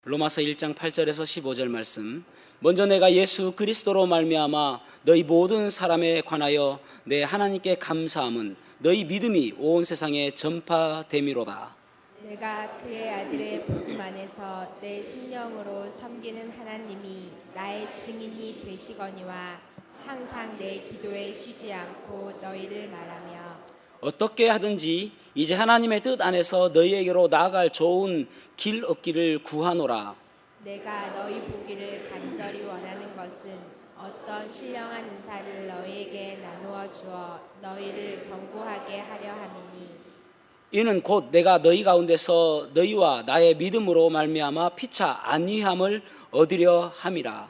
로마서 1장 8절에서 15절 말씀. 먼저 내가 예수 그리스도로 말미암아 너희 모든 사람에 관하여 내 하나님께 감사함은 너희 믿음이 온 세상에 전파됨이로다. 내가 그의 아들의 복음 안에서 내 심령으로 섬기는 하나님이 나의 증인이 되시거니와 항상 내 기도에 쉬지 않고 너희를 말하며 어떻게 하든지 이제 하나님의 뜻 안에서 너희에게로 나아갈 좋은 길 얻기를 구하노라. 내가 너희 보기를 간절히 원하는 것은 어떤 신령한 은사를 너희에게 나누어 주어 너희를 견고하게 하려 함이니 이는 곧 내가 너희 가운데서 너희와 나의 믿음으로 말미암아 피차 안위함을 얻으려 함이라.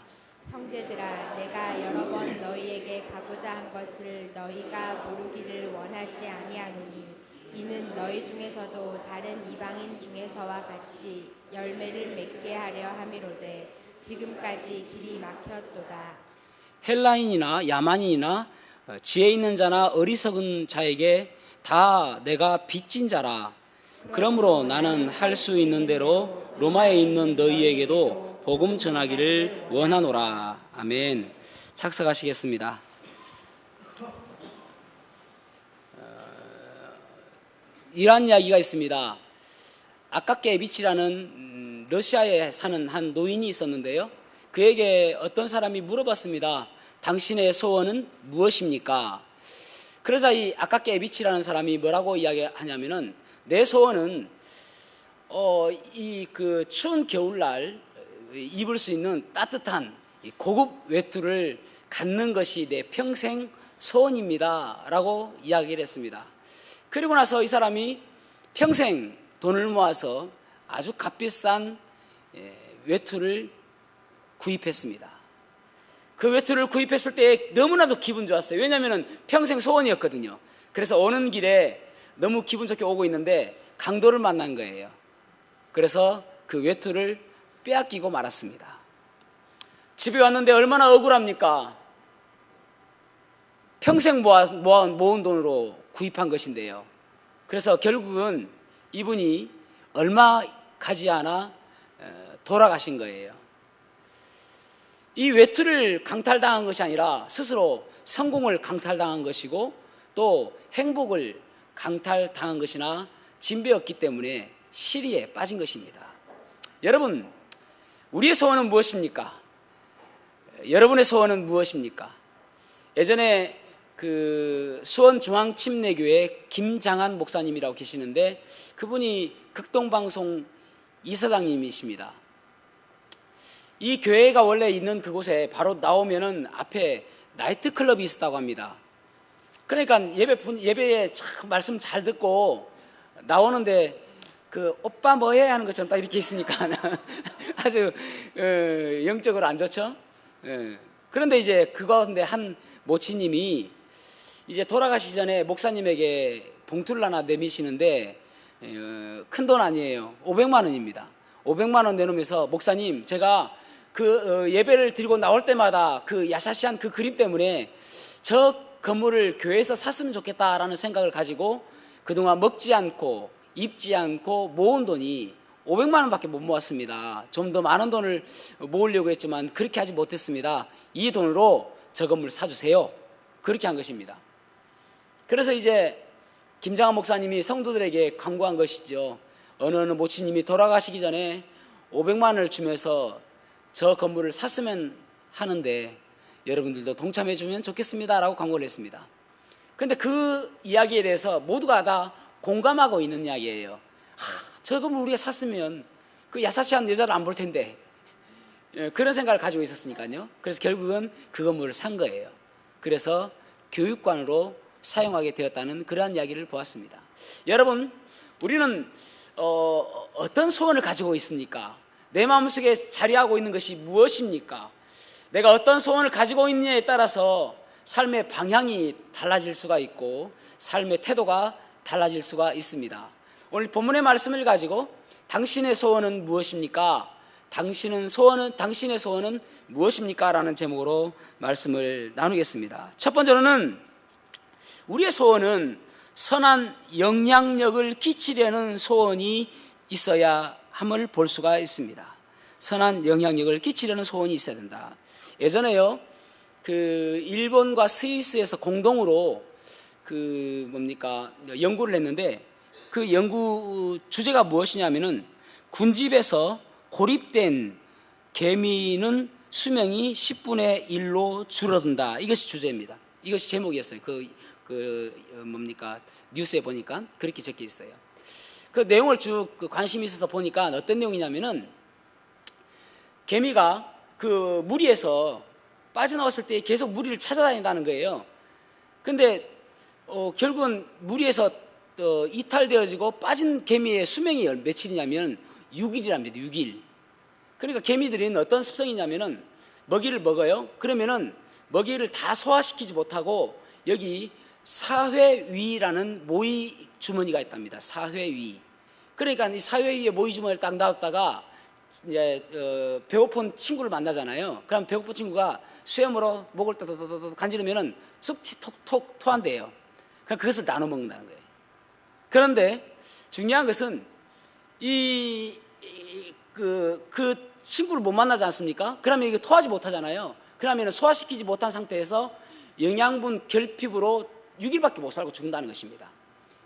형제들아 내가 여러 번 너희에게 가고자 한 것을 너희가 모르기를 원하지 아니하노니 이는 너희 중에서도 다른 이방인 중에서와 같이 열매를 맺게 하려 함이로되 지금까지 길이 막혔도다. 헬라인이나 야만인이나 지혜 있는 자나 어리석은 자에게 다 내가 빚진 자라. 그러므로 나는 할 수 있는 대로 로마에 있는 너희에게도 복음 전하기를 원하노라. 아멘. 착석하시겠습니다. 이러한 이야기가 있습니다. 아카케비치라는 러시아에 사는 한 노인이 있었는데요. 그에게 어떤 사람이 물어봤습니다. 당신의 소원은 무엇입니까? 그러자 이 아카케비치라는 사람이 뭐라고 이야기하냐면은 내 소원은 이 추운 겨울날 입을 수 있는 따뜻한 고급 외투를 갖는 것이 내 평생 소원입니다라고 이야기를 했습니다. 그리고 나서 이 사람이 평생 돈을 모아서 아주 값비싼 외투를 구입했습니다. 그 외투를 구입했을 때 너무나도 기분 좋았어요. 왜냐하면 평생 소원이었거든요. 그래서 오는 길에 너무 기분 좋게 오고 있는데 강도를 만난 거예요. 그래서 그 외투를 빼앗기고 말았습니다. 집에 왔는데 얼마나 억울합니까? 평생 모은 돈으로 구입한 것인데요. 그래서 결국은 이분이 얼마 가지 않아 돌아가신 거예요. 이 외투를 강탈당한 것이 아니라 스스로 성공을 강탈당한 것이고 또 행복을 강탈당한 것이나 진배였기 때문에 시리에 빠진 것입니다. 여러분, 우리의 소원은 무엇입니까? 여러분의 소원은 무엇입니까? 예전에 수원중앙침례교회 김장한 목사님이라고 계시는데 그분이 극동방송 이사장님이십니다. 이 교회가 원래 있는 그곳에 바로 나오면은 앞에 나이트클럽이 있었다고 합니다. 그러니까 예배에 참 말씀 잘 듣고 나오는데 오빠 뭐해 하는 것처럼 딱 이렇게 있으니까 아주 영적으로 안 좋죠. 그런데 이제 그가운데 한 모치님이 이제 돌아가시기 전에 목사님에게 봉투를 하나 내미시는데 큰 돈 아니에요. 500만 원입니다. 500만 원 내놓으면서 목사님, 제가 예배를 드리고 나올 때마다 그 야샤시한 그 그림 때문에 저 건물을 교회에서 샀으면 좋겠다라는 생각을 가지고 그동안 먹지 않고 입지 않고 모은 돈이 500만 원밖에 못 모았습니다. 좀 더 많은 돈을 모으려고 했지만 그렇게 하지 못했습니다. 이 돈으로 저 건물 사주세요. 그렇게 한 것입니다. 그래서 이제 김장한 목사님이 성도들에게 광고한 것이죠. 어느 모치님이 돌아가시기 전에 500만 원을 주면서 저 건물을 샀으면 하는데 여러분들도 동참해 주면 좋겠습니다 라고 광고를 했습니다. 그런데 그 이야기에 대해서 모두가 다 공감하고 있는 이야기예요. 저 건물 우리가 샀으면 그 야사시한 여자를 안 볼 텐데, 그런 생각을 가지고 있었으니까요. 그래서 결국은 그 건물을 산 거예요. 그래서 교육관으로 사용하게 되었다는 그러한 이야기를 보았습니다. 여러분, 우리는 어떤 소원을 가지고 있습니까? 내 마음속에 자리하고 있는 것이 무엇입니까? 내가 어떤 소원을 가지고 있느냐에 따라서 삶의 방향이 달라질 수가 있고 삶의 태도가 달라질 수가 있습니다. 오늘 본문의 말씀을 가지고 당신의 소원은 무엇입니까? 당신의 소원은 무엇입니까? 라는 제목으로 말씀을 나누겠습니다. 첫 번째로는 우리의 소원은 선한 영향력을 끼치려는 소원이 있어야 함을 볼 수가 있습니다. 선한 영향력을 끼치려는 소원이 있어야 된다. 예전에요, 그 일본과 스위스에서 공동으로 그 뭡니까 연구를 했는데, 그 연구 주제가 무엇이냐면은 군집에서 고립된 개미는 수명이 10분의 1로 줄어든다. 이것이 주제입니다. 이것이 제목이었어요. 뭡니까 뉴스에 보니까 그렇게 적혀 있어요. 그 내용을 쭉 관심이 있어서 보니까 어떤 내용이냐면은 개미가 그 무리에서 빠져나왔을 때 계속 무리를 찾아다닌다는 거예요. 근데 결국은 무리에서 이탈되어지고 빠진 개미의 수명이 며칠이냐면 6일이랍니다. 6일. 그러니까 개미들은 어떤 습성이냐면은 먹이를 먹어요. 그러면은 먹이를 다 소화시키지 못하고 여기 사회위라는 모이 주머니가 있답니다. 사회위. 그러니까 이 사회위에 모이 주머니를 딱 놔뒀다가 이제 배고픈 친구를 만나잖아요. 그럼 배고픈 친구가 수염으로 목을 떠떠떠 간지르면은 쑥 톡톡 토한대요. 그럼 그것을 나눠 먹는다는 거예요. 그런데 중요한 것은 그 친구를 못 만나지 않습니까? 그러면 이게 토하지 못하잖아요. 그러면 소화시키지 못한 상태에서 영양분 결핍으로 6일밖에 못 살고 죽는다는 것입니다.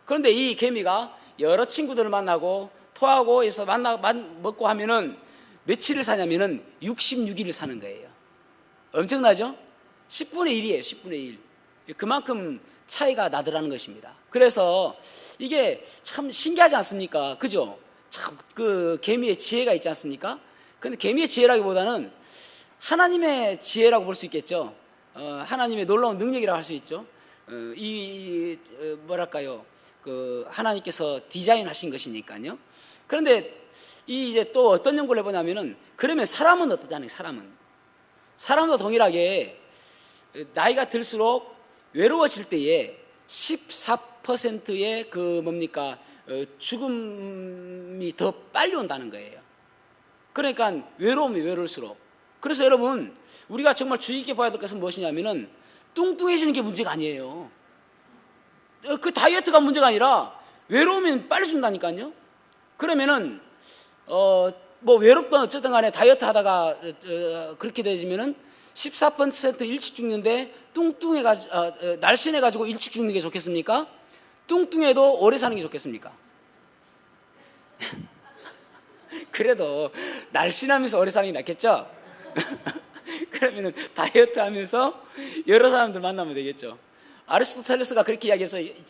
그런데 이 개미가 여러 친구들을 만나고 토하고 해서 먹고 하면은 며칠을 사냐면은 66일을 사는 거예요. 엄청나죠? 10분의 1이에요. 10분의 1. 그만큼 차이가 나더라는 것입니다. 그래서 이게 참 신기하지 않습니까? 그죠? 참 그 개미의 지혜가 있지 않습니까? 근데 개미의 지혜라기보다는 하나님의 지혜라고 볼 수 있겠죠. 하나님의 놀라운 능력이라고 할 수 있죠. 뭐랄까요? 그 하나님께서 디자인하신 것이니까요. 그런데 이제 또 어떤 연구를 해보냐면은, 그러면 사람은 어떠냐는, 사람도 동일하게 나이가 들수록 외로워질 때에 14%의 그 뭡니까 죽음이 더 빨리 온다는 거예요. 그러니까 외로움이 외로울수록. 그래서 여러분, 우리가 정말 주의 깊게 봐야 될 것은 무엇이냐면은 뚱뚱해지는 게 문제가 아니에요. 그 다이어트가 문제가 아니라 외로우면 빨리 죽는다니까요. 그러면은 뭐 외롭든 어쨌든 간에 다이어트 하다가 그렇게 되지면은 14% 일찍 죽는데, 날씬해가지고 일찍 죽는 게 좋겠습니까? 뚱뚱해도 오래 사는 게 좋겠습니까? 그래도 날씬하면서 오래 사는 게 낫겠죠? 그러면은 다이어트 하면서 여러 사람들 만나면 되겠죠. 아리스토텔레스가 그렇게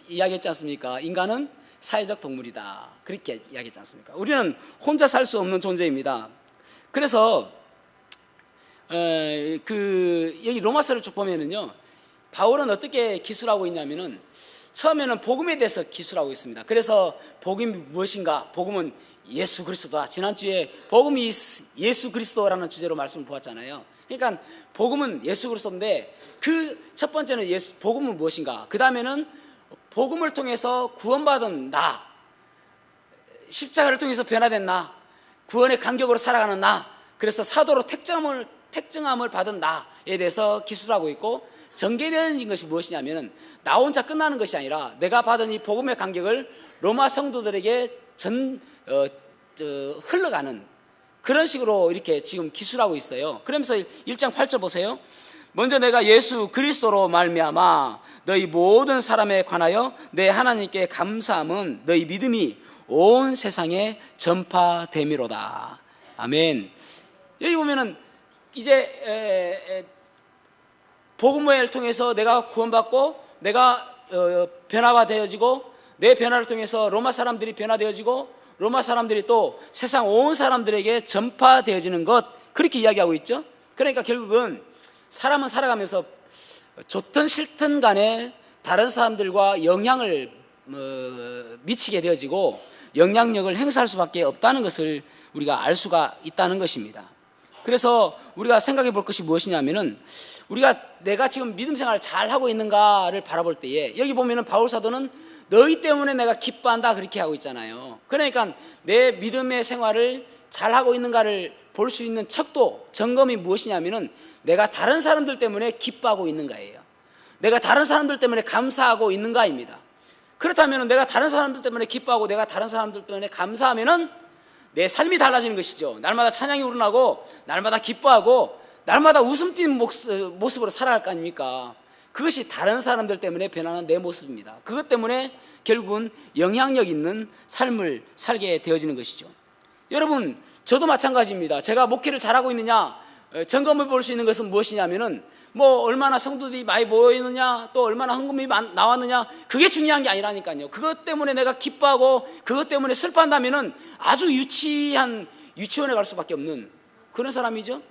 이야기했지 않습니까? 인간은 사회적 동물이다. 그렇게 이야기했지 않습니까? 우리는 혼자 살 수 없는 존재입니다. 그래서 여기 로마서를 쭉 보면은요, 바울은 어떻게 기술하고 있냐면은 처음에는 복음에 대해서 기술하고 있습니다. 그래서 복음이 무엇인가? 복음은 예수 그리스도다. 지난주에 복음이 예수 그리스도라는 주제로 말씀을 보았잖아요. 그러니까 복음은 예수 그리스도인데, 그 첫 번째는 복음은 무엇인가? 그 다음에는 복음을 통해서 구원받은 나, 십자가를 통해서 변화된 나, 구원의 간격으로 살아가는 나, 그래서 사도로 택정함을 받은 나에 대해서 기술하고 있고, 전개되는 것이 무엇이냐면은 나 혼자 끝나는 것이 아니라 내가 받은 이 복음의 간격을 로마 성도들에게 흘러가는 그런 식으로 이렇게 지금 기술하고 있어요. 그러면서 1장 8절 보세요. 먼저 내가 예수 그리스도로 말미암아 너희 모든 사람에 관하여 내 하나님께 감사함은 너희 믿음이 온 세상에 전파됨이로다. 아멘. 여기 보면은 이제 복음을 통해서 내가 구원받고 내가 변화가 되어지고, 내 변화를 통해서 로마 사람들이 변화되어지고, 로마 사람들이 또 세상 온 사람들에게 전파되어지는 것, 그렇게 이야기하고 있죠. 그러니까 결국은 사람은 살아가면서 좋든 싫든 간에 다른 사람들과 영향을 미치게 되어지고 영향력을 행사할 수밖에 없다는 것을 우리가 알 수가 있다는 것입니다. 그래서 우리가 생각해 볼 것이 무엇이냐면은, 내가 지금 믿음 생활을 잘 하고 있는가를 바라볼 때에, 여기 보면은 바울 사도는 너희 때문에 내가 기뻐한다 그렇게 하고 있잖아요. 그러니까 내 믿음의 생활을 잘 하고 있는가를 볼 수 있는 척도, 점검이 무엇이냐면은 내가 다른 사람들 때문에 기뻐하고 있는가예요. 내가 다른 사람들 때문에 감사하고 있는가입니다. 그렇다면 내가 다른 사람들 때문에 기뻐하고 내가 다른 사람들 때문에 감사하면은 내 삶이 달라지는 것이죠. 날마다 찬양이 우러나고 날마다 기뻐하고 날마다 웃음 띄는 모습으로 살아갈 거 아닙니까? 그것이 다른 사람들 때문에 변하는 내 모습입니다. 그것 때문에 결국은 영향력 있는 삶을 살게 되어지는 것이죠. 여러분, 저도 마찬가지입니다. 제가 목회를 잘하고 있느냐 점검해 볼 수 있는 것은 무엇이냐면은 뭐 얼마나 성도들이 많이 모여 있느냐, 또 얼마나 헌금이 나왔느냐, 그게 중요한 게 아니라니까요. 그것 때문에 내가 기뻐하고 그것 때문에 슬퍼한다면은 아주 유치원에 갈 수밖에 없는 그런 사람이죠.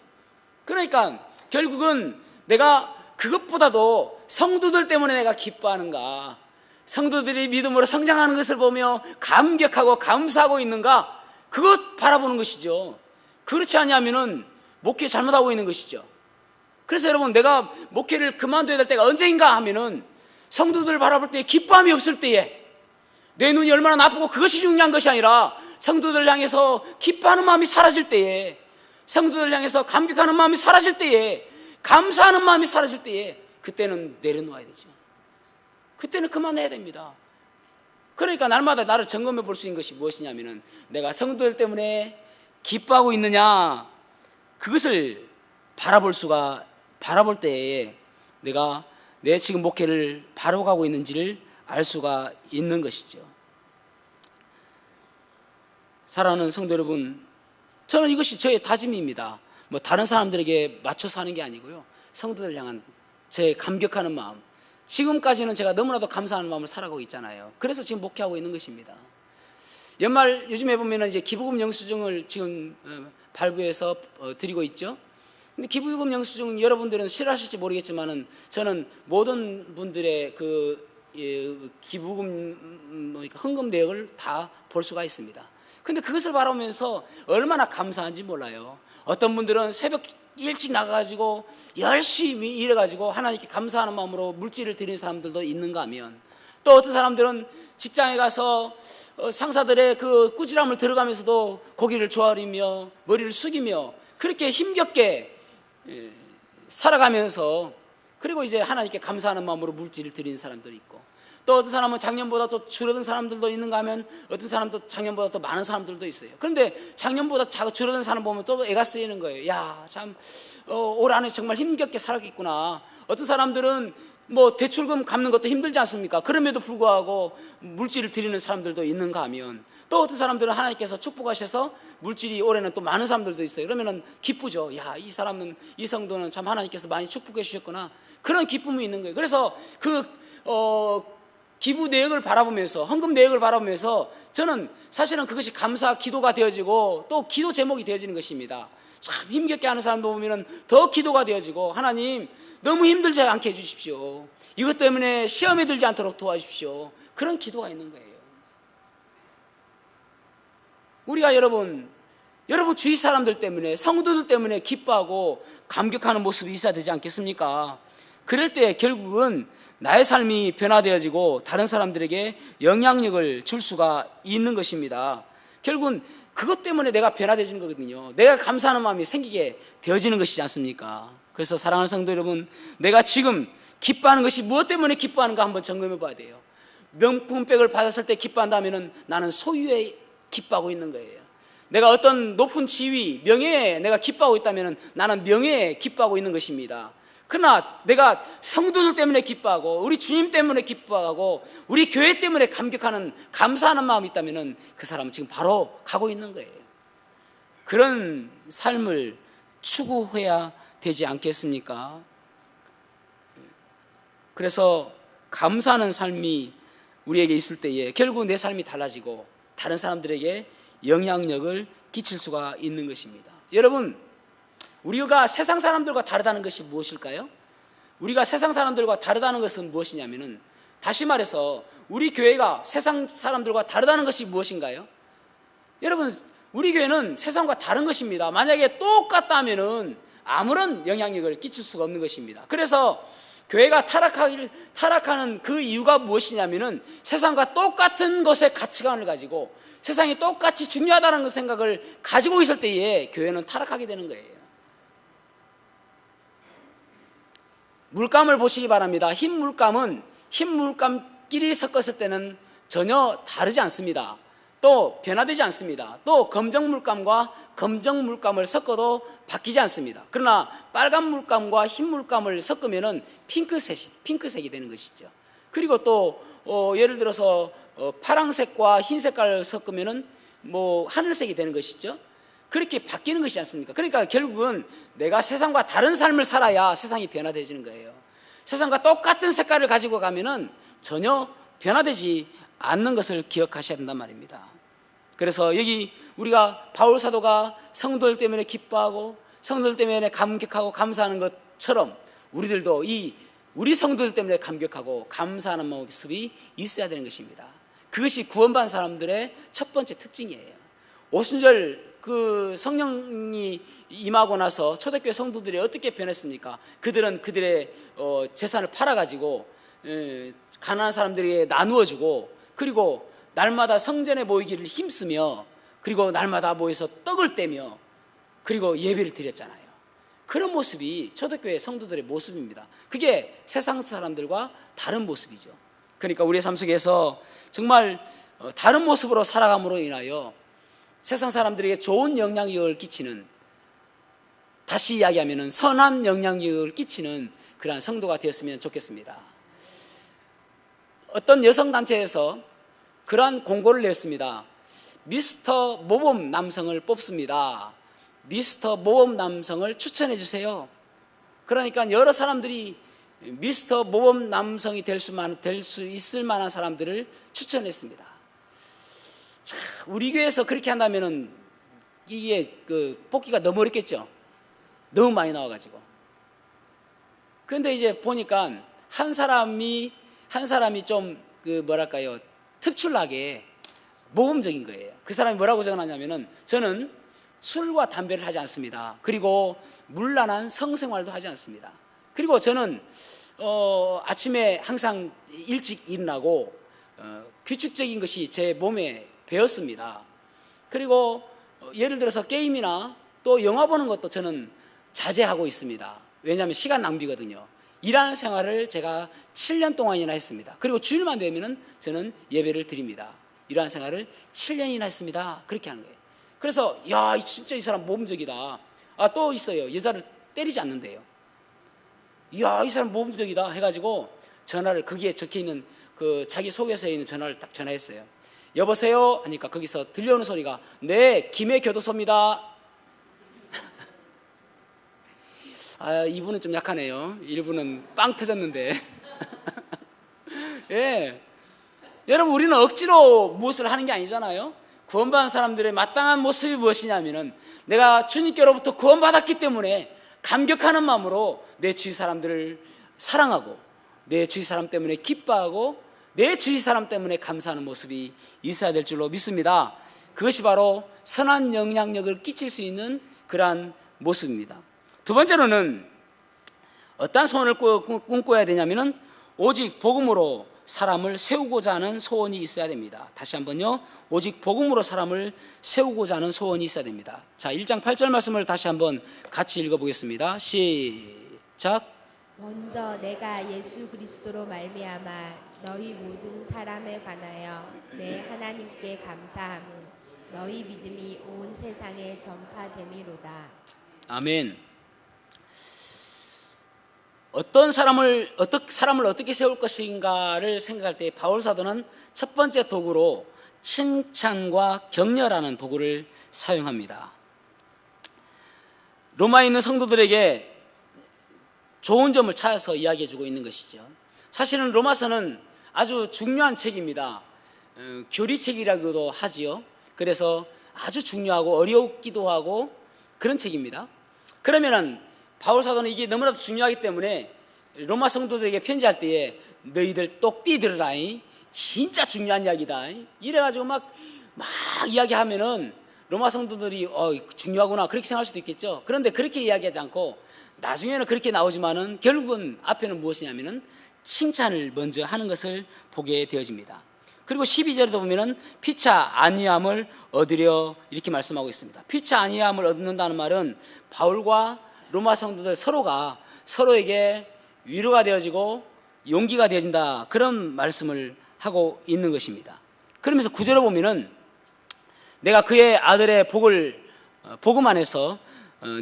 그러니까 결국은 내가 그것보다도 성도들 때문에 내가 기뻐하는가, 성도들이 믿음으로 성장하는 것을 보며 감격하고 감사하고 있는가, 그것 바라보는 것이죠. 그렇지 않냐면은 목회 잘못하고 있는 것이죠. 그래서 여러분, 내가 목회를 그만둬야 될 때가 언제인가 하면은 성도들을 바라볼 때 기뻐함이 없을 때에, 내 눈이 얼마나 나쁘고 그것이 중요한 것이 아니라 성도들을 향해서 기뻐하는 마음이 사라질 때에, 성도들을 향해서 감격하는 마음이 사라질 때에, 감사하는 마음이 사라질 때에, 그때는 내려놓아야 되죠. 그때는 그만해야 됩니다. 그러니까 날마다 나를 점검해 볼 수 있는 것이 무엇이냐면은 내가 성도들 때문에 기뻐하고 있느냐, 그것을 바라볼 때에 내가 내 지금 목회를 바로 가고 있는지를 알 수가 있는 것이죠. 사랑하는 성도 여러분, 저는 이것이 저의 다짐입니다. 뭐 다른 사람들에게 맞춰서 하는 게 아니고요, 성도들 향한 제 감격하는 마음, 지금까지는 제가 너무나도 감사하는 마음을 살아가고 있잖아요. 그래서 지금 목회하고 있는 것입니다. 연말 요즘에 보면은 이제 기부금 영수증을 지금 발부해서 드리고 있죠. 근데 기부금 영수증 여러분들은 싫어하실지 모르겠지만은 저는 모든 분들의 그 기부금 헌금 내역을 다 볼 수가 있습니다. 근데 그것을 바라보면서 얼마나 감사한지 몰라요. 어떤 분들은 새벽 일찍 나가가지고 열심히 일해가지고 하나님께 감사하는 마음으로 물질을 드리는 사람들도 있는가 하면, 또 어떤 사람들은 직장에 가서 상사들의 그 꾸지람을 들어가면서도 고개를 조아리며 머리를 숙이며 그렇게 힘겹게 살아가면서, 그리고 이제 하나님께 감사하는 마음으로 물질을 드리는 사람들이 있고, 또 어떤 사람은 작년보다 더 줄어든 사람들도 있는가 하면 어떤 사람도 작년보다 더 많은 사람들도 있어요. 그런데 작년보다 줄어든 사람 보면 또 애가 쓰이는 거예요. 야, 참 올 한해 정말 힘겹게 살았겠구나. 어떤 사람들은 뭐 대출금 갚는 것도 힘들지 않습니까? 그럼에도 불구하고 물질을 드리는 사람들도 있는가 하면, 또 어떤 사람들은 하나님께서 축복하셔서 물질이 올해는 또 많은 사람들도 있어요. 그러면은 기쁘죠. 야, 이 사람은, 이 성도는 참 하나님께서 많이 축복해 주셨구나. 그런 기쁨이 있는 거예요. 그래서 기부 내역을 바라보면서, 헌금 내역을 바라보면서 저는 사실은 그것이 감사 기도가 되어지고 또 기도 제목이 되어지는 것입니다. 참 힘겹게 하는 사람도 보면은 더 기도가 되어지고, 하나님 너무 힘들지 않게 해주십시오. 이것 때문에 시험에 들지 않도록 도와주십시오. 그런 기도가 있는 거예요. 우리가 여러분 주위 사람들 때문에, 성도들 때문에 기뻐하고 감격하는 모습이 있어야 되지 않겠습니까? 그럴 때 결국은 나의 삶이 변화되어지고 다른 사람들에게 영향력을 줄 수가 있는 것입니다. 결국은 그것 때문에 내가 변화되어지는 거거든요. 내가 감사하는 마음이 생기게 되어지는 것이지 않습니까? 그래서 사랑하는 성도 여러분, 내가 지금 기뻐하는 것이 무엇 때문에 기뻐하는가 한번 점검해 봐야 돼요. 명품백을 받았을 때 기뻐한다면 나는 소유에 기뻐하고 있는 거예요. 내가 어떤 높은 지위, 명예에 내가 기뻐하고 있다면 나는 명예에 기뻐하고 있는 것입니다. 그러나 내가 성도들 때문에 기뻐하고 우리 주님 때문에 기뻐하고 우리 교회 때문에 감격하는, 감사하는 마음이 있다면 그 사람은 지금 바로 가고 있는 거예요. 그런 삶을 추구해야 되지 않겠습니까? 그래서 감사하는 삶이 우리에게 있을 때에 결국 내 삶이 달라지고 다른 사람들에게 영향력을 끼칠 수가 있는 것입니다. 여러분, 우리가 세상 사람들과 다르다는 것이 무엇일까요? 우리가 세상 사람들과 다르다는 것은 무엇이냐면은, 다시 말해서 우리 교회가 세상 사람들과 다르다는 것이 무엇인가요? 여러분, 우리 교회는 세상과 다른 것입니다. 만약에 똑같다면은 아무런 영향력을 끼칠 수가 없는 것입니다. 그래서 교회가 타락하는 그 이유가 무엇이냐면은 세상과 똑같은 것의 가치관을 가지고 세상이 똑같이 중요하다는 생각을 가지고 있을 때에 교회는 타락하게 되는 거예요. 물감을 보시기 바랍니다. 흰 물감은 흰 물감끼리 섞었을 때는 전혀 다르지 않습니다. 또 변화되지 않습니다. 또 검정 물감과 검정 물감을 섞어도 바뀌지 않습니다. 그러나 빨간 물감과 흰 물감을 섞으면은 핑크색이 되는 것이죠. 그리고 또 예를 들어서 파랑색과 흰 색깔을 섞으면은 뭐 하늘색이 되는 것이죠. 그렇게 바뀌는 것이지 않습니까? 그러니까 결국은 내가 세상과 다른 삶을 살아야 세상이 변화되지는 거예요. 세상과 똑같은 색깔을 가지고 가면은 전혀 변화되지 않는 것을 기억하셔야 된단 말입니다. 그래서 여기 우리가 바울 사도가 성도들 때문에 기뻐하고 성도들 때문에 감격하고 감사하는 것처럼 우리들도 우리 성도들 때문에 감격하고 감사하는 모습이 있어야 되는 것입니다. 그것이 구원받은 사람들의 첫 번째 특징이에요. 오순절 그 성령이 임하고 나서 초대교회 성도들이 어떻게 변했습니까? 그들은 그들의 재산을 팔아가지고 가난한 사람들에게 나누어주고, 그리고 날마다 성전에 모이기를 힘쓰며, 그리고 날마다 모여서 떡을 떼며, 그리고 예배를 드렸잖아요. 그런 모습이 초대교회 성도들의 모습입니다. 그게 세상 사람들과 다른 모습이죠. 그러니까 우리의 삶 속에서 정말 다른 모습으로 살아감으로 인하여 세상 사람들에게 좋은 영향력을 끼치는, 다시 이야기하면 선한 영향력을 끼치는 그러한 성도가 되었으면 좋겠습니다. 어떤 여성단체에서 그러한 공고를 냈습니다. 미스터 모범 남성을 뽑습니다. 미스터 모범 남성을 추천해 주세요. 그러니까 여러 사람들이 미스터 모범 남성이 될 수 있을 만한 사람들을 추천했습니다. 자, 우리 교회에서 그렇게 한다면은 이게 뽑기가 너무 어렵겠죠. 너무 많이 나와가지고. 그런데 이제 보니까 한 사람이 좀 뭐랄까요, 특출나게 모범적인 거예요. 그 사람이 뭐라고 적어놨냐면은, 저는 술과 담배를 하지 않습니다. 그리고 문란한 성생활도 하지 않습니다. 그리고 저는 아침에 항상 일찍 일어나고 규칙적인 것이 제 몸에 배었습니다. 그리고 예를 들어서 게임이나 또 영화 보는 것도 저는 자제하고 있습니다. 왜냐하면 시간 낭비거든요. 일하는 생활을 제가 7년 동안이나 했습니다. 그리고 주일만 되면은 저는 예배를 드립니다. 이러한 생활을 7년이나 했습니다. 그렇게 하는 거예요. 그래서 야, 진짜 이 사람 모범적이다. 또 있어요. 여자를 때리지 않는데요. 야, 이 사람 모범적이다 해가지고 전화를, 거기에 적혀있는 그 자기 소개서에 있는 전화를 딱 전화했어요. 여보세요 하니까 거기서 들려오는 소리가, 네, 김해 교도소입니다. 이분은 좀 약하네요. 일부는 빵 터졌는데. 예. 여러분, 우리는 억지로 무엇을 하는 게 아니잖아요. 구원받은 사람들의 마땅한 모습이 무엇이냐면은, 내가 주님께로부터 구원받았기 때문에 감격하는 마음으로 내 주위 사람들을 사랑하고, 내 주위 사람 때문에 기뻐하고, 내 주위 사람 때문에 감사하는 모습이 있어야 될 줄로 믿습니다. 그것이 바로 선한 영향력을 끼칠 수 있는 그러한 모습입니다. 두 번째로는 어떤 소원을 꿈꿔야 되냐면은, 오직 복음으로 사람을 세우고자 하는 소원이 있어야 됩니다. 다시 한번요. 오직 복음으로 사람을 세우고자 하는 소원이 있어야 됩니다. 자, 1장 8절 말씀을 다시 한번 같이 읽어보겠습니다. 시작. 먼저 내가 예수 그리스도로 말미암아 너희 모든 사람에 관하여 내 하나님께 감사함은 너희 믿음이 온 세상에 전파됨이로다. 아멘. 어떤 사람을 어떻게 세울 것인가를 생각할 때 바울 사도는 첫 번째 도구로 칭찬과 격려라는 도구를 사용합니다. 로마에 있는 성도들에게 좋은 점을 찾아서 이야기해주고 있는 것이죠. 사실은 로마서는 아주 중요한 책입니다. 교리책이라고도 하지요. 그래서 아주 중요하고 어렵기도 하고 그런 책입니다. 그러면은 바울 사도는 이게 너무나도 중요하기 때문에 로마 성도들에게 편지할 때에 너희들 똑띠 들으라, 진짜 중요한 이야기다, 이래가지고 막 이야기하면은 로마 성도들이 중요하구나 그렇게 생각할 수도 있겠죠. 그런데 그렇게 이야기하지 않고 나중에는 그렇게 나오지만은 결국은 앞에는 무엇이냐면은 칭찬을 먼저 하는 것을 보게 되어집니다. 그리고 12절에도 보면은 피차 안위함을 얻으려 이렇게 말씀하고 있습니다. 피차 안위함을 얻는다는 말은 바울과 로마 성도들 서로가 서로에게 위로가 되어지고 용기가 되어진다, 그런 말씀을 하고 있는 것입니다. 그러면서 9절에 보면은 내가 그의 아들의 복음 안에서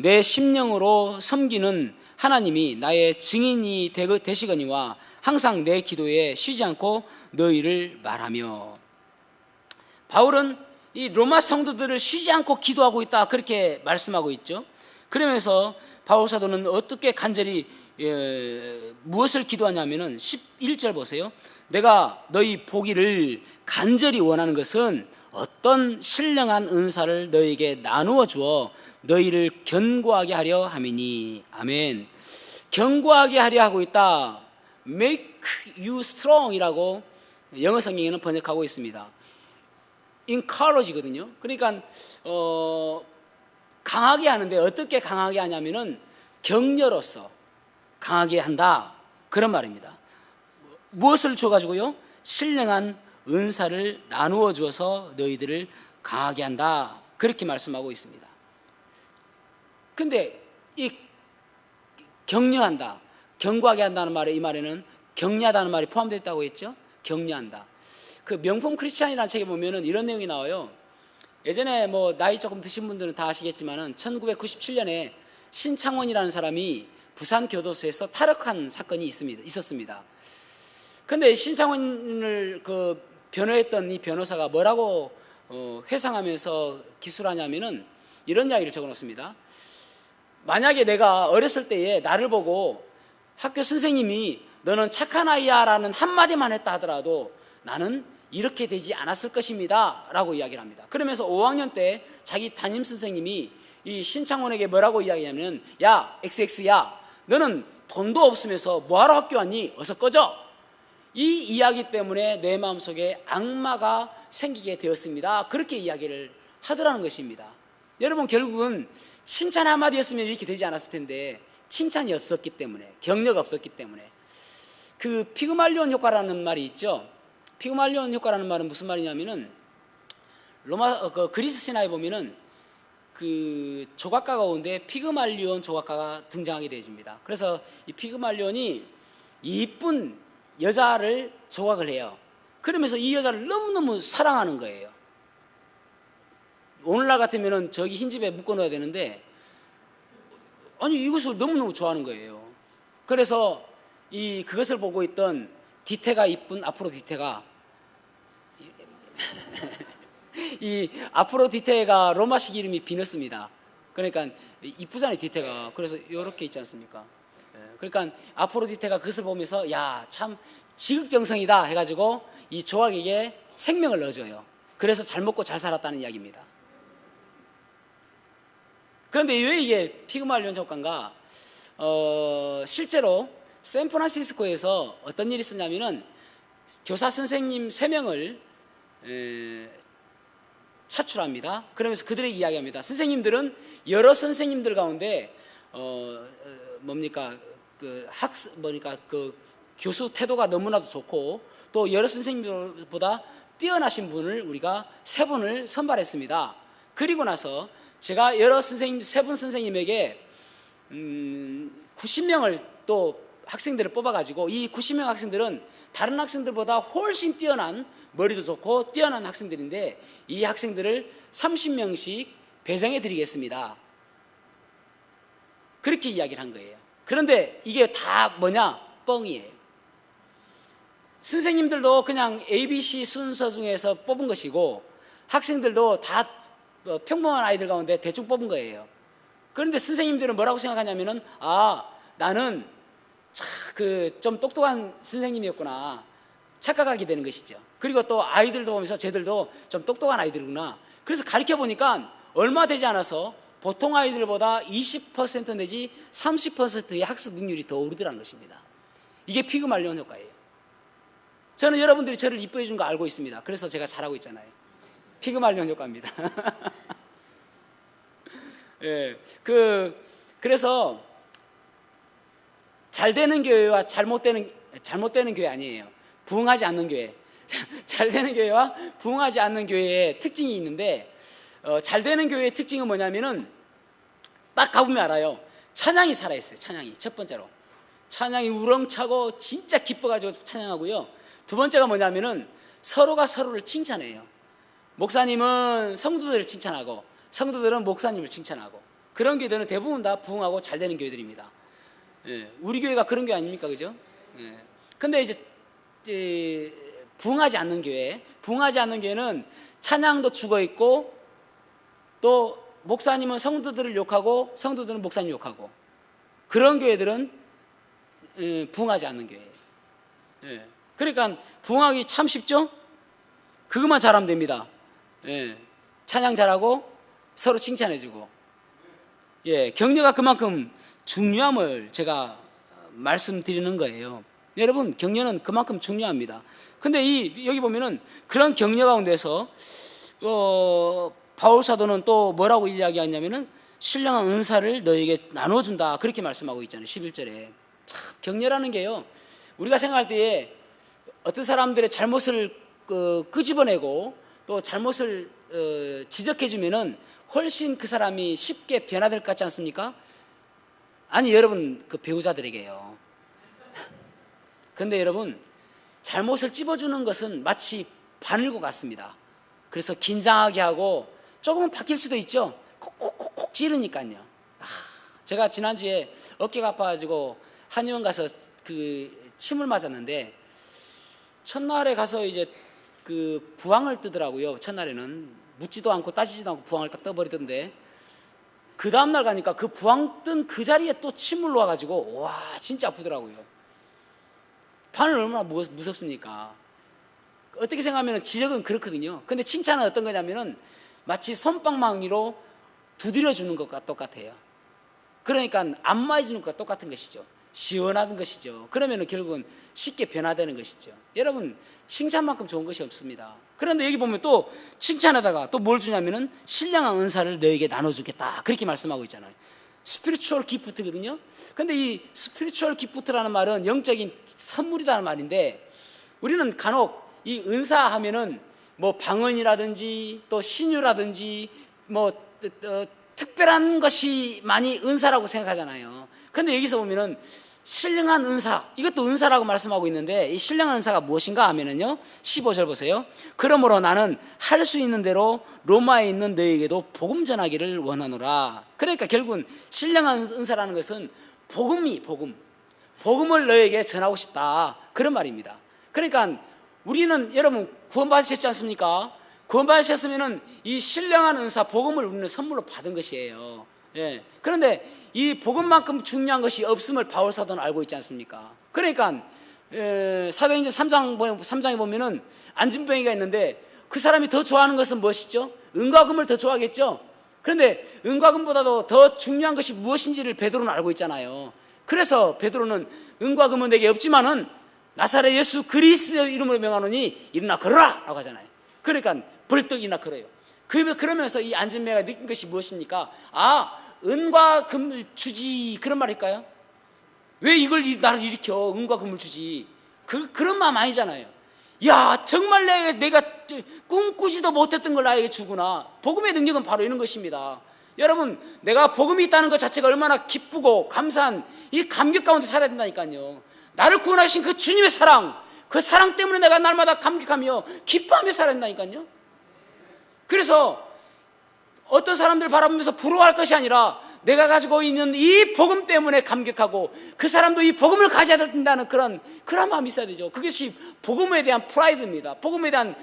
내 심령으로 섬기는 하나님이 나의 증인이 되시거니와 항상 내 기도에 쉬지 않고 너희를 말하며. 바울은 이 로마 성도들을 쉬지 않고 기도하고 있다, 그렇게 말씀하고 있죠. 그러면서 바울 사도는 어떻게 간절히 무엇을 기도하냐면은 11절 보세요. 내가 너희 보기를 간절히 원하는 것은 어떤 신령한 은사를 너희에게 나누어 주어 너희를 견고하게 하려 함이니. 아멘. 견고하게 하려 하고 있다. Make you strong 이라고 영어 성경에는 번역하고 있습니다. encourage거든요. 그러니까 강하게 하는데 어떻게 강하게 하냐면은 격려로서 강하게 한다, 그런 말입니다. 무엇을 줘가지고요? 신령한 은사를 나누어 주어서 너희들을 강하게 한다, 그렇게 말씀하고 있습니다. 근데 이 격려한다, 견고하게 한다는 말에, 이 말에는 격려하다는 말이 포함되어 있다고 했죠. 격려한다. 그 명품 크리스찬이라는 책에 보면은 이런 내용이 나와요. 예전에 뭐 나이 조금 드신 분들은 다 아시겠지만은 1997년에 신창원이라는 사람이 부산 교도소에서 탈옥한 사건이 있었습니다. 근데 신창원을 그 변호했던 이 변호사가 뭐라고 회상하면서 기술하냐면은 이런 이야기를 적어놓습니다. 만약에 내가 어렸을 때에 나를 보고 학교 선생님이 너는 착한 아이야 라는 한마디만 했다 하더라도 나는 이렇게 되지 않았을 것입니다 라고 이야기를 합니다. 그러면서 5학년 때 자기 담임 선생님이 이 신창원에게 뭐라고 이야기하냐면, 야 XX야, 너는 돈도 없으면서 뭐하러 학교 왔니? 어서 꺼져. 이 이야기 때문에 내 마음속에 악마가 생기게 되었습니다, 그렇게 이야기를 하더라는 것입니다. 여러분, 결국은 칭찬 한마디였으면 이렇게 되지 않았을 텐데 칭찬이 없었기 때문에, 격려가 없었기 때문에. 그 피그말리온 효과라는 말이 있죠. 피그말리온 효과라는 말은 무슨 말이냐면은 그리스 신화에 보면은 그 조각가 가운데 피그말리온 조각가가 등장하게 되어집니다. 그래서 이 피그말리온이 이쁜 여자를 조각을 해요. 그러면서 이 여자를 너무너무 사랑하는 거예요. 오늘날 같으면은 저기 흰 집에 묶어 놓아야 되는데, 아니 이것을 너무너무 좋아하는 거예요. 그래서 그것을 보고 있던 디테가, 이쁜 아프로디테가 이 아프로디테가 로마식 이름이 비너스입니다. 그러니까 이쁘잖아요, 디테가. 그래서 이렇게 있지 않습니까? 그러니까 아프로디테가 그것을 보면서 야, 참 지극정성이다 해가지고 이 조각에게 생명을 넣어줘요. 그래서 잘 먹고 잘 살았다는 이야기입니다. 그런데 왜 이게 피그말리온 효과인가? 실제로 샌프란시스코에서 어떤 일이 있었냐면은 교사 선생님 3명을 차출합니다. 그러면서 그들에게 이야기합니다. 선생님들은 여러 선생님들 가운데 그 교수 태도가 너무나도 좋고 또 여러 선생님들보다 뛰어나신 분을 우리가 3분을 선발했습니다. 그리고 나서 제가 여러 선생님, 3분 선생님에게 90명을 또 학생들을 뽑아가지고 이 90명 학생들은 다른 학생들보다 훨씬 뛰어난, 머리도 좋고 뛰어난 학생들인데 이 학생들을 30명씩 배정해 드리겠습니다. 그렇게 이야기를 한 거예요. 그런데 이게 다 뭐냐? 뻥이에요. 선생님들도 그냥 ABC 순서 중에서 뽑은 것이고 학생들도 다 평범한 아이들 가운데 대충 뽑은 거예요. 그런데 선생님들은 뭐라고 생각하냐면은, 아, 나는 좀 똑똑한 선생님이었구나 착각하게 되는 것이죠. 그리고 또 아이들도 보면서 쟤들도 좀 똑똑한 아이들이구나. 그래서 가르쳐 보니까 얼마 되지 않아서 보통 아이들보다 20% 내지 30%의 학습 능률이 더 오르더라는 것입니다. 이게 피그말리온 효과예요. 저는 여러분들이 저를 이뻐해 준 거 알고 있습니다. 그래서 제가 잘하고 있잖아요. 피그말리온 효과입니다. 예, 그래서 잘 되는 교회와 잘못되는 교회 아니에요. 부흥하지 않는 교회. 잘 되는 교회와 부흥하지 않는 교회의 특징이 있는데, 잘 되는 교회의 특징은 뭐냐면은 딱 가보면 알아요. 찬양이 살아있어요. 찬양이 첫 번째로 찬양이 우렁차고 진짜 기뻐가지고 찬양하고요. 두 번째가 뭐냐면은 서로가 서로를 칭찬해요. 목사님은 성도들을 칭찬하고 성도들은 목사님을 칭찬하고 그런 교회들은 대부분 다 부흥하고 잘 되는 교회들입니다. 예, 우리 교회가 그런 교회 아닙니까, 그죠? 예. 근데 이제 부흥하지 않는 교회는 찬양도 죽어 있고 또 목사님은 성도들을 욕하고 성도들은 목사님 욕하고 그런 교회들은 부흥하지 않는 교회예요. 예. 그러니까 부흥하기 참 쉽죠? 그것만 잘하면 됩니다. 예. 찬양 잘하고 서로 칭찬해주고, 예, 격려가 그만큼 중요함을 제가 말씀드리는 거예요. 여러분, 격려는 그만큼 중요합니다. 근데 여기 보면은 그런 격려 가운데서 바울 사도는 또 뭐라고 이야기하냐면은 신령한 은사를 너에게 나눠준다 그렇게 말씀하고 있잖아요. 11절에. 참 격려라는 게요, 우리가 생각할 때에 어떤 사람들의 잘못을 끄집어내고 또 잘못을 지적해주면은 훨씬 그 사람이 쉽게 변화될 것 같지 않습니까? 아니, 여러분, 그 배우자들에게요. 근데 여러분, 잘못을 찝어주는 것은 마치 바늘과 같습니다. 그래서 긴장하게 하고 조금은 바뀔 수도 있죠. 콕콕콕콕 찌르니까요. 제가 지난주에 어깨가 아파가지고 한의원 가서 그 침을 맞았는데 첫날에 가서 이제 그 부항을 뜨더라고요. 첫날에는 묻지도 않고 따지지도 않고 부항을 딱 떠버리던데 그 다음날 가니까 그 부항 뜬 그 자리에 또 침을 놓아가지고 와 진짜 아프더라고요. 바늘 얼마나 무섭습니까? 어떻게 생각하면 지적은 그렇거든요. 근데 칭찬은 어떤 거냐면은 마치 손방망이로 두드려주는 것과 똑같아요. 그러니까 안 맞아주는 것과 똑같은 것이죠. 시원한 것이죠. 그러면 결국은 쉽게 변화되는 것이죠. 여러분, 칭찬만큼 좋은 것이 없습니다. 그런데 여기 보면 또 칭찬하다가 또 뭘 주냐면은 신령한 은사를 너에게 나눠주겠다 그렇게 말씀하고 있잖아요. 스피리추얼 기프트거든요. 근데 이 스피리추얼 기프트라는 말은 영적인 선물이라는 말인데 우리는 간혹 이 은사 하면은 뭐 방언이라든지 또 신유라든지 뭐 특별한 것이 많이 은사라고 생각하잖아요. 근데 여기서 보면은 신령한 은사, 이것도 은사라고 말씀하고 있는데 이 신령한 은사가 무엇인가 하면은요 15절 보세요. 그러므로 나는 할 수 있는 대로 로마에 있는 너에게도 복음 전하기를 원하노라. 그러니까 결국은 신령한 은사라는 것은 복음을 너에게 전하고 싶다 그런 말입니다. 그러니까 우리는 여러분 구원받으셨지 않습니까? 구원받으셨으면은 이 신령한 은사 복음을 우리는 선물로 받은 것이에요. 예. 그런데 이 복음만큼 중요한 것이 없음을 바울 사도는 알고 있지 않습니까? 그러니까 사도행전 3장에 보면은 안진병이가 있는데 그 사람이 더 좋아하는 것은 무엇이죠? 은과 금을 더 좋아하겠죠? 그런데 은과 금보다도 더 중요한 것이 무엇인지를 베드로는 알고 있잖아요. 그래서 베드로는 은과 금은 내게 없지만은 나사렛 예수 그리스도 이름으로 명하노니 일어나 걸어라 라고 하잖아요. 그러니까 벌떡 일어나 걸어요. 그러면서 이 안진병이가 느낀 것이 무엇입니까? 은과 금을 주지 그런 말일까요? 왜 이걸 나를 일으켜 은과 금을 주지 그런 마음 아니잖아요. 야 정말 내가 꿈꾸지도 못했던 걸 나에게 주구나. 복음의 능력은 바로 이런 것입니다. 여러분, 내가 복음이 있다는 것 자체가 얼마나 기쁘고 감사한 이 감격 가운데 살아야 된다니까요. 나를 구원하신 그 주님의 사랑, 그 사랑 때문에 내가 날마다 감격하며 기뻐하며 살아야 된다니까요. 그래서 어떤 사람들 바라보면서 부러워할 것이 아니라 내가 가지고 있는 이 복음 때문에 감격하고 그 사람도 이 복음을 가져야 된다는 그런 마음이 있어야 되죠. 그것이 복음에 대한 프라이드입니다. 복음에 대한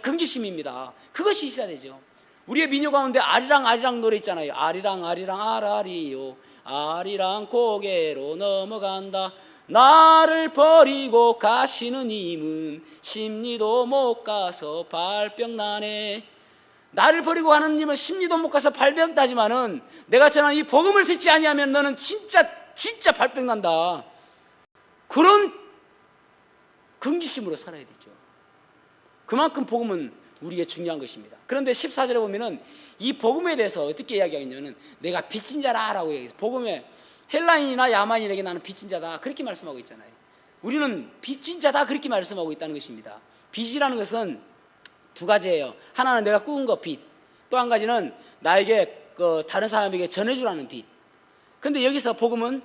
긍지심입니다. 그것이 있어야 되죠. 우리의 민요 가운데 아리랑 노래 있잖아요. 아리랑 아라리요 아리랑 고개로 넘어간다. 나를 버리고 가시는 님은 심리도 못 가서 발병나네. 나를 버리고 가는 님은 심리도 못 가서 발병나지만은 내가 전한 이 복음을 듣지 아니하면 너는 진짜 발병난다. 그런 긍지심으로 살아야 되죠. 그만큼 복음은 우리에게 중요한 것입니다. 그런데 14절에 보면은 이 복음에 대해서 어떻게 이야기하냐면은 내가 빚진 자라라고 얘기해서 복음에 헬라인이나 야만인에게 나는 빚진 자다 그렇게 말씀하고 있잖아요. 우리는 빚진 자다 그렇게 말씀하고 있다는 것입니다. 빚이라는 것은 두 가지예요. 하나는 내가 꾸은 거 빚, 또 한 가지는 나에게 다른 사람에게 전해주라는 빚. 근데 여기서 복음은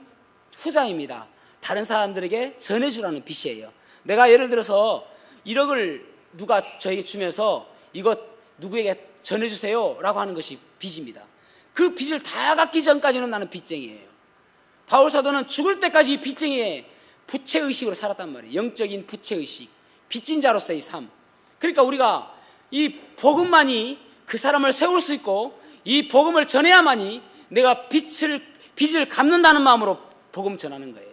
후장입니다. 다른 사람들에게 전해주라는 빚이에요. 내가 예를 들어서 1억을 누가 저에게 주면서 이것 누구에게 전해주세요 라고 하는 것이 빚입니다. 그 빚을 다 갚기 전까지는 나는 빚쟁이에요. 바울 사도는 죽을 때까지 빚쟁이의 부채의식으로 살았단 말이에요. 영적인 부채의식, 빚진 자로서의 삶. 그러니까 우리가 이 복음만이 그 사람을 세울 수 있고, 이 복음을 전해야만이 내가 빚을 갚는다는 마음으로 복음 전하는 거예요.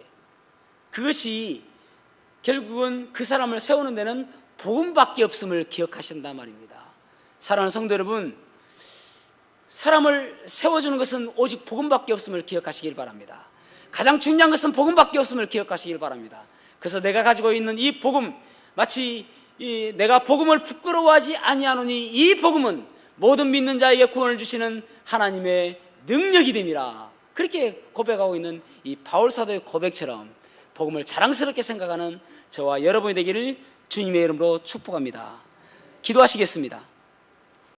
그것이 결국은 그 사람을 세우는 데는 복음밖에 없음을 기억하신단 말입니다. 사랑하는 성도 여러분, 사람을 세워주는 것은 오직 복음밖에 없음을 기억하시길 바랍니다. 가장 중요한 것은 복음밖에 없음을 기억하시길 바랍니다. 그래서 내가 가지고 있는 이 복음, 마치 내가 복음을 부끄러워하지 아니하노니 이 복음은 모든 믿는 자에게 구원을 주시는 하나님의 능력이 됨이라. 그렇게 고백하고 있는 이 바울 사도의 고백처럼 복음을 자랑스럽게 생각하는 저와 여러분이 되기를 주님의 이름으로 축복합니다. 기도하시겠습니다.